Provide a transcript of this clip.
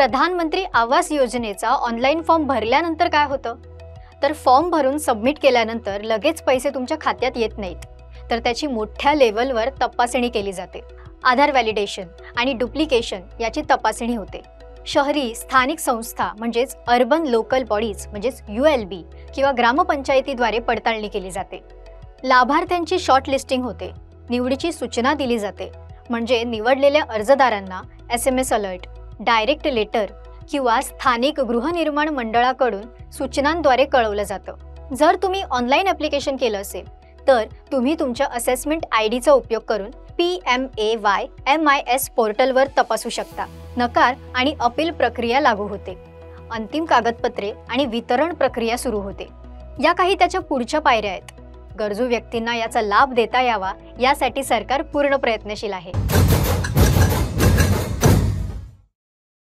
प्रधानमंत्री आवास योजनेचा ऑनलाईन फॉर्म भरल्यानंतर काय होतं? तर फॉर्म भरून सबमिट केल्यानंतर लगेच पैसे तुमच्या खात्यात येत नाहीत, तर त्याची मोठ्या लेवलवर तपासणी केली जाते. आधार व्हॅलिडेशन आणि डुप्लिकेशन याची तपासणी होते. शहरी स्थानिक संस्था म्हणजेच अर्बन लोकल बॉडीज म्हणजेच ULB किंवा ग्रामपंचायतीद्वारे पडताळणी केली जाते. लाभार्थ्यांची शॉर्ट लिस्टिंग होते. निवडीची सूचना दिली जाते, म्हणजे निवडलेल्या अर्जदारांना SMS अलर्ट, डायरेक्ट लेटर किंवा स्थानिक गृहनिर्माण मंडळाकडून सूचनांद्वारे कळवलं जातं. जर तुम्ही ऑनलाईन ॲप्लिकेशन केलं असेल तर तुम्ही तुमच्या असेसमेंट IDचा उपयोग करून PMAY-MIS पोर्टलवर तपासू शकता. नकार आणि अपील प्रक्रिया लागू होते. अंतिम कागदपत्रे आणि वितरण प्रक्रिया सुरू होते. या काही त्याच्या पुढच्या पायऱ्या आहेत. गरजू व्यक्तींना याचा लाभ देता यावा यासाठी सरकार पूर्ण प्रयत्नशील आहे.